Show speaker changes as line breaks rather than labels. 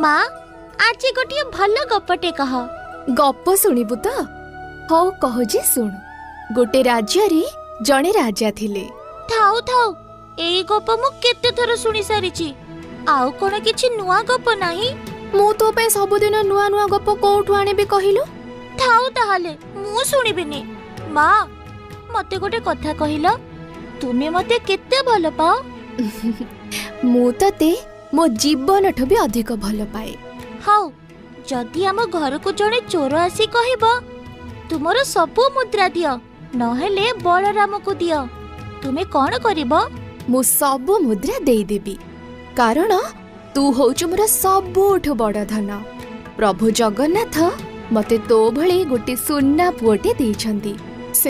ମା ଆଜି ଗୋଟିଏ ଭଲ ଗପଟେ କହ।
ଗପ ଶୁଣିବୁ ତ? ହଉ କହୁଛି ଶୁଣୁ। ଗୋଟେ ରାଜ୍ୟରେ ଜଣେ ରାଜା ଥିଲେ।
ଥାଉ ଥାଉ, ଏଇ ଗପ ମୁଁ କେତେ ଥର ଶୁଣି ସାରିଛି। ଆଉ କଣ କିଛି ନୂଆ ଗପ ନାହିଁ?
ମୁଁ ତୋ ପାଇଁ ସବୁଦିନ ନୂଆ ନୂଆ ଗପ କୋଉଠୁ ଆଣିବି କହିଲୁ?
ଥାଉ ତାହେଲେ, ମୁଁ ଶୁଣିବିନି। ମା ମତେ ଗୋଟେ କଥା କହିଲ, ତୁମେ ମତେ କେତେ ଭଲ ପାଅ?
ମୁଁ ତତେ ମୋ ଜୀବନଠୁ ବି ଅଧିକ ଭଲ ପାଏ।
ହଉ, ଯଦି ଆମ ଘରକୁ ଜଣେ ଚୋର ଆସି କହିବ ତୁମର ସବୁ ମୁଦ୍ରା ଦିଅ, ନହେଲେ ବଳରାମକୁ ଦିଅ, ତୁମେ କଣ କରିବ?
ମୁଁ ସବୁ ମୁଦ୍ରା ଦେଇଦେବି, କାରଣ ତୁ ହଉଛୁ ମୋର ସବୁଠୁ ବଡ଼ ଧନ। ପ୍ରଭୁ ଜଗନ୍ନାଥ ମତେ ତୋ ଭଳି ଗୋଟେ ସୁନା ପୁଅଟେ ଦେଇଛନ୍ତି।